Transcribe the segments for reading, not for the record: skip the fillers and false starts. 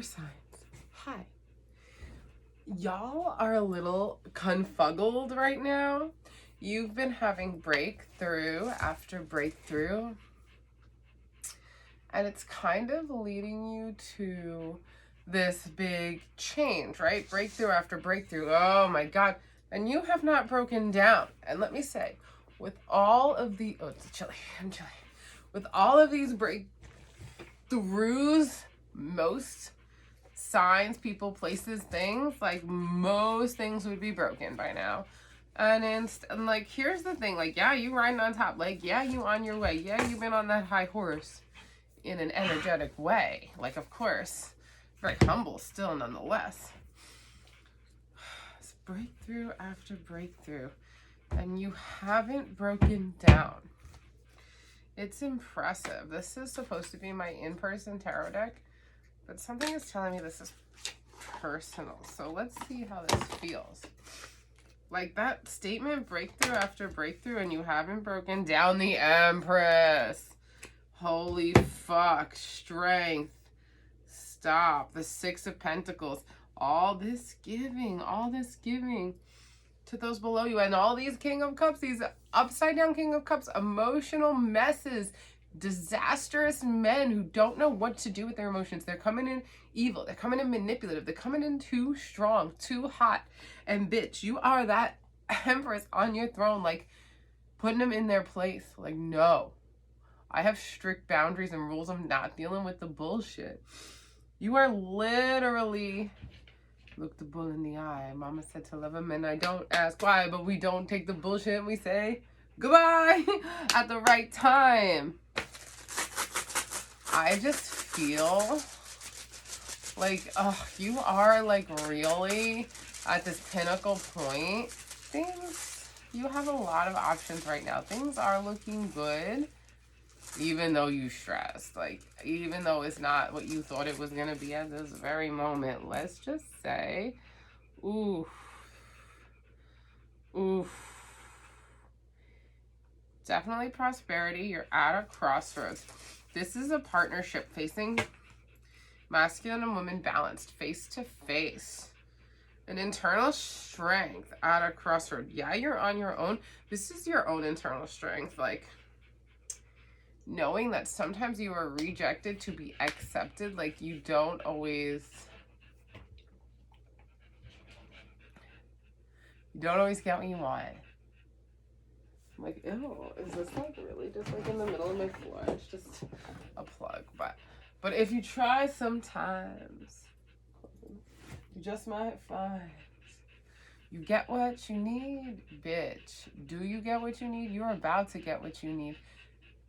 air signs. Hi. Y'all are a little confuggled right now. You've been having breakthrough after breakthrough, and it's kind of leading you to this big change, right? Breakthrough after breakthrough. Oh my God. And you have not broken down. And let me say, with all of the, oh, it's chilly. I'm chilly. With all of these breakthroughs, most signs, people, places, things, like most things would be broken by now. And like, here's the thing, like, yeah, you riding on top, like, yeah, you on your way, yeah, you've been on that high horse in an energetic way, like, of course, very humble still nonetheless. It's breakthrough after breakthrough, and you haven't broken down. It's impressive. This is supposed to be my in-person tarot deck, but something is telling me this is personal. So let's see how this feels. Like that statement, breakthrough after breakthrough, and you haven't broken down. The Empress. Holy fuck. Strength. Stop. The Six of Pentacles. All this giving to those below you. And all these King of Cups, these upside down King of Cups, emotional messes, disastrous men who don't know what to do with their emotions. They're coming in evil. They're coming in manipulative. They're coming in too strong, too hot. And bitch, you are that Empress on your throne, like putting them in their place. Like, no, I have strict boundaries and rules. I'm not dealing with the bullshit. You are literally, look the bull in the eye. Mama said to love him, and I don't ask why, but we don't take the bullshit and we say goodbye at the right time. I just feel like, oh, you are like really at this pinnacle point. Things, you have a lot of options right now. Things are looking good, even though you stressed. Like, even though it's not what you thought it was going to be at this very moment. Let's just say, oof. Definitely prosperity. You're at a crossroads. This is a partnership facing masculine and woman balanced face to face. An internal strength at a crossroad. Yeah, you're on your own. This is your own internal strength. Like, knowing that sometimes you are rejected to be accepted. Like, you don't always get what you want. I'm like, ew, is this like really just like in the middle of my floor? It's just a plug. But if you try sometimes, you just might find you get what you need, bitch. Do you get what you need? You're about to get what you need.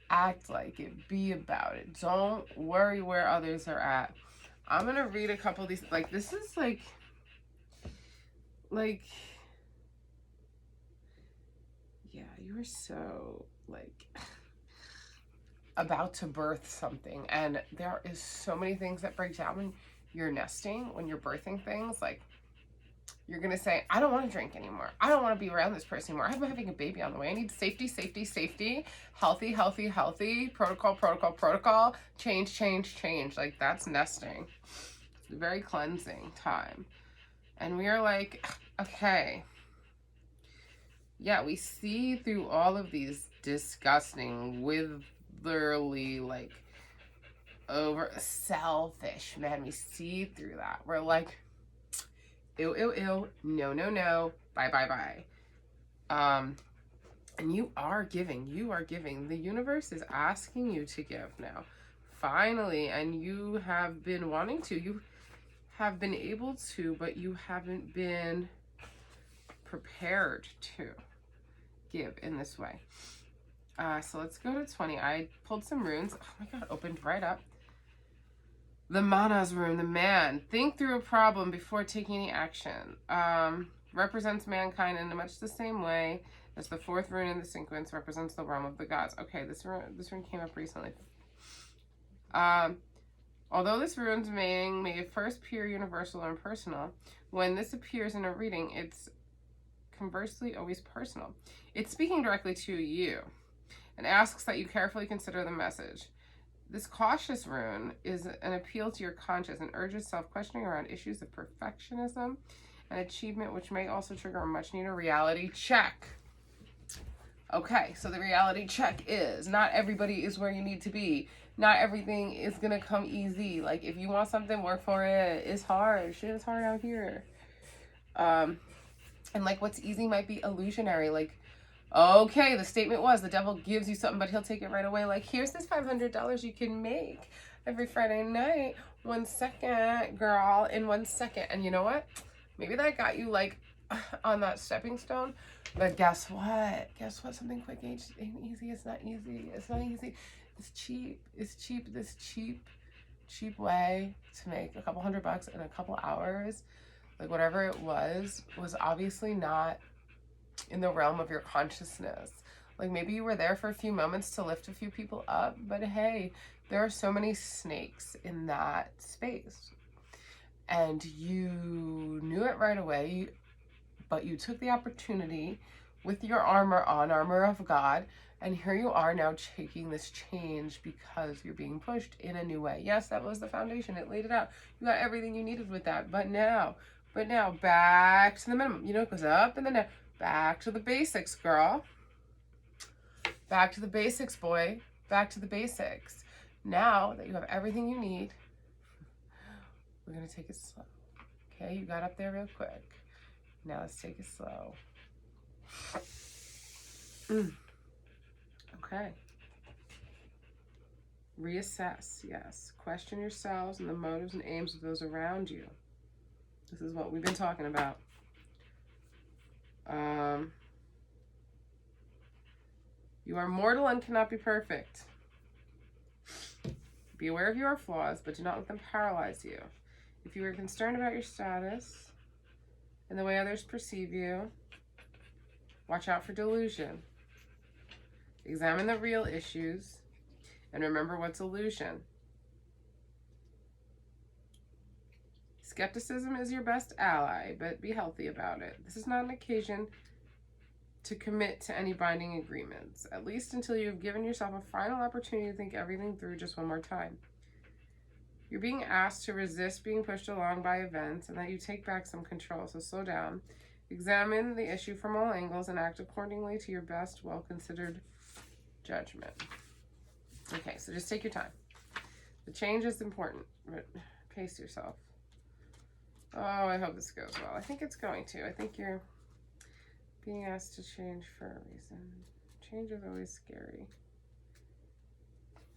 Act like it. Be about it. Don't worry where others are at. I'm going to read a couple of these. Like, this is like, yeah, you are so, like, about to birth something. And there is so many things that break down when you're nesting, when you're birthing things. Like, you're going to say, I don't want to drink anymore. I don't want to be around this person anymore. I'm having a baby on the way. I need safety, safety, safety. Healthy, healthy, healthy. Protocol, protocol, protocol. Change, change, change. Like, that's nesting. It's a very cleansing time. And we are like, okay. Yeah, we see through all of these disgusting, literally, like, over selfish men. We see through that. We're like, ew, ew, ew, no, no, no, bye, bye, bye. And you are giving. The universe is asking you to give now, finally, and you have been wanting to. You have been able to, but you haven't been prepared to give in this way. So let's go to 20. I pulled some runes. Oh my God, opened right up. The Mana's rune, the man. Think through a problem before taking any action. Represents mankind in much the same way as the fourth rune in the sequence represents the realm of the gods. Okay, this rune came up recently. Although this rune's meaning may first appear universal or impersonal, when this appears in a reading, it's conversely always personal. It's speaking directly to you and asks that you carefully consider the message. This cautious rune is an appeal to your conscience and urges self-questioning around issues of perfectionism and achievement, which may also trigger a much-needed reality check. Okay, so the reality check is not everybody is where you need to be. Not everything is going to come easy. Like, if you want something, work for it. It's hard. Shit is hard out here. And, like, what's easy might be illusionary. Like, okay, the statement was the devil gives you something, but he'll take it right away. Like, here's this $500 you can make every Friday night. 1 second, girl, in 1 second. And you know what? Maybe that got you, like, on that stepping stone. But guess what? Guess what? Something quick ain't easy. It's not easy. It's not easy. It's cheap. It's cheap. This cheap way to make a couple $100 in a couple hours, like whatever it was obviously not in the realm of your consciousness. Like, maybe you were there for a few moments to lift a few people up, but hey, there are so many snakes in that space. And you knew it right away, but you took the opportunity with your armor on, armor of God, and here you are now taking this change because you're being pushed in a new way. Yes, that was the foundation. It laid it out. You got everything you needed with that. But now back to the minimum. You know, it goes up and then back to the basics, girl. Back to the basics, boy. Back to the basics. Now that you have everything you need, we're going to take it slow. Okay, you got up there real quick. Now let's take it slow. Okay. Reassess, yes. Question yourselves and the motives and aims of those around you. This is what we've been talking about. You are mortal and cannot be perfect. Be aware of your flaws, but do not let them paralyze you. If you are concerned about your status and the way others perceive you, watch out for delusion. Examine the real issues and remember what's illusion. Skepticism is your best ally, but be healthy about it. This is not an occasion to commit to any binding agreements, at least until you have given yourself a final opportunity to think everything through just one more time. You're being asked to resist being pushed along by events and that you take back some control, so slow down. Examine the issue from all angles and act accordingly to your best, well-considered judgment. Okay, so just take your time. The change is important, but pace yourself. Oh, I hope this goes well. I think it's going to. I think you're being asked to change for a reason. Change is always scary.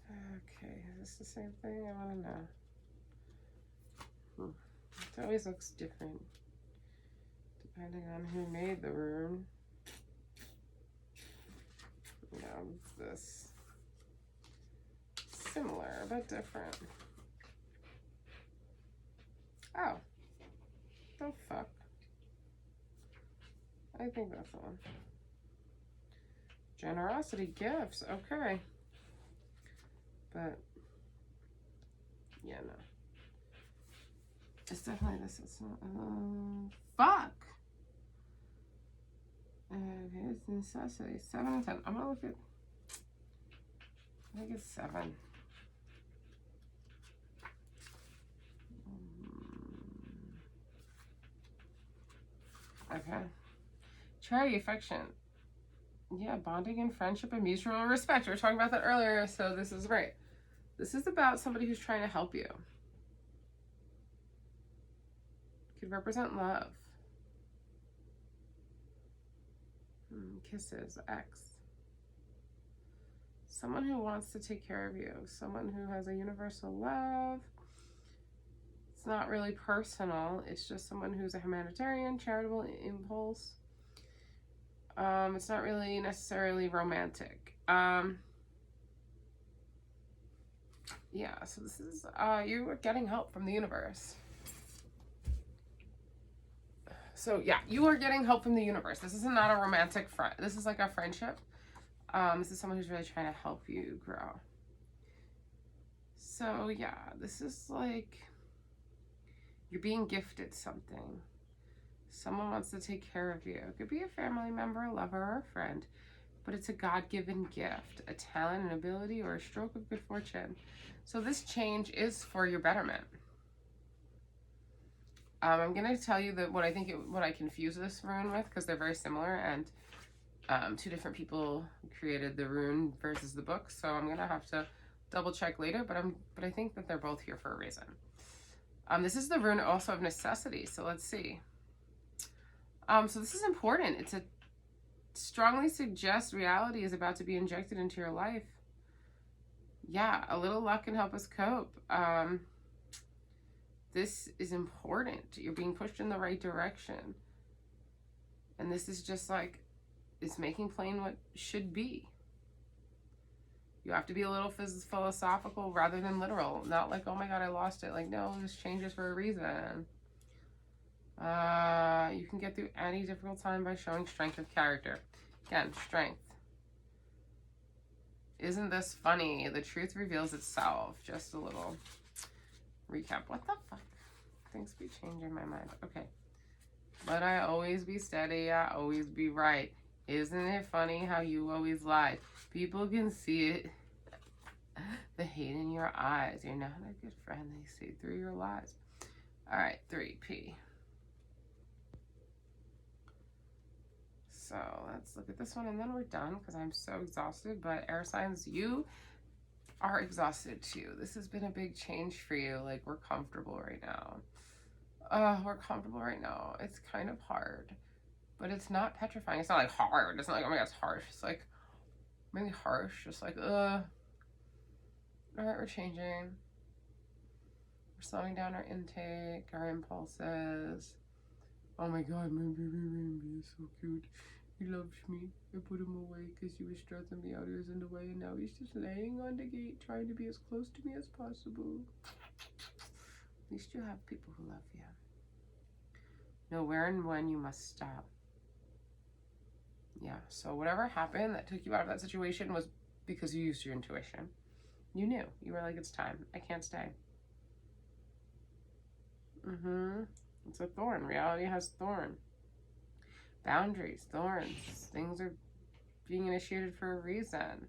Okay, is this the same thing? I want to know. It always looks different depending on who made the room. Yeah, it's this. Similar, but different. Oh. The fuck? I think that's the one. Generosity gifts. Okay. But, yeah, no. It's definitely this. It's not, fuck! Okay, it's necessity. 7 and 10. I'm gonna look at, I think it's 7. Okay. Charity, affection. Yeah, bonding and friendship and mutual respect. We were talking about that earlier, so this is right. This is about somebody who's trying to help you. Could represent love. Kisses, X. Someone who wants to take care of you. Someone who has a universal love. It's not really personal. It's just someone who's a humanitarian, charitable impulse. It's not really necessarily romantic. Yeah, so this is, you are getting help from the universe. So yeah, you are getting help from the universe. This is not a romantic friend. This is like a friendship. This is someone who's really trying to help you grow. So yeah, this is like, you're being gifted something. Someone wants to take care of you. It could be a family member, a lover, or a friend. but it's a God-given gift, a talent, an ability, or a stroke of good fortune. So this change is for your betterment. I'm going to tell you that what I confuse this rune with, because they're very similar, and two different people created the rune versus the book, so I'm going to have to double check later, but I think that they're both here for a reason. This is the rune also of necessity, so let's see. So this is important. It's a strongly suggests reality is about to be injected into your life. Yeah, a little luck can help us cope. This is important. You're being pushed in the right direction. And this is just like, it's making plain what should be. You have to be a little philosophical rather than literal. Not like, oh my God, I lost it. Like, no, this changes for a reason. You can get through any difficult time by showing strength of character. Again, strength. Isn't this funny? The truth reveals itself. Just a little recap. What the fuck? Things be changing my mind. Okay. But I always be steady. I always be right. Isn't it funny how you always lie? People can see it. The hate in your eyes. You're not a good friend. They see through your lies. All right, 3P. So let's look at this one and then we're done because I'm so exhausted. But air signs, you are exhausted too. This has been a big change for you. Like, we're comfortable right now. We're comfortable right now. It's kind of hard, but it's not petrifying. It's not like hard. It's not like, oh my God, it's harsh. It's like maybe harsh. Just like, all right, we're changing. We're slowing down our intake, our impulses. Oh my God, my baby Rainbow is so cute. He loves me. I put him away because he was stressing me out. He was in the way, and now he's just laying on the gate, trying to be as close to me as possible. At least you have people who love you. Know where and when you must stop. Yeah, so whatever happened that took you out of that situation was because you used your intuition. You knew. You were like, it's time. I can't stay. It's a thorn. Reality has thorn. Boundaries, thorns. Things are being initiated for a reason.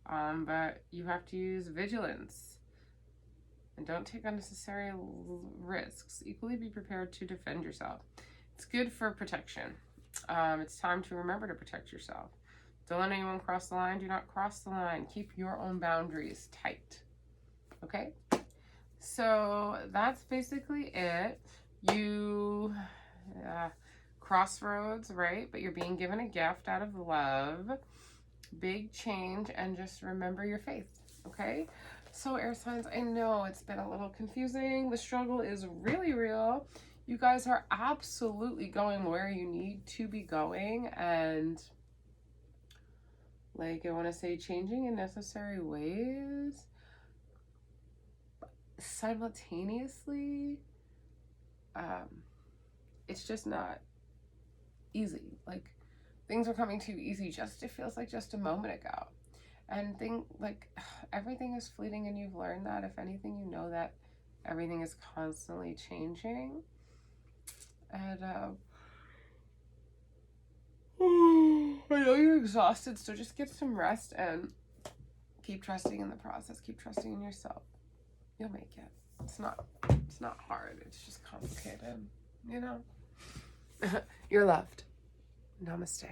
But you have to use vigilance. And don't take unnecessary risks. Equally be prepared to defend yourself. It's good for protection. It's time to remember to protect yourself. Don't let anyone cross the line. Do not cross the line. Keep your own boundaries tight. Okay? So that's basically it. You, crossroads, right? But you're being given a gift out of love. Big change, and just remember your faith, okay? So air signs, I know it's been a little confusing. The struggle is really real. You guys are absolutely going where you need to be going, and like, I want to say changing in necessary ways. Simultaneously, it's just not easy. Like, things are coming too easy. It feels like just a moment ago. And everything is fleeting, and you've learned that. If anything, you know that everything is constantly changing. And I know you're exhausted, so just get some rest and keep trusting in the process. Keep trusting in yourself. You'll make it. It's not hard. It's just complicated, you know? You're loved. Namaste.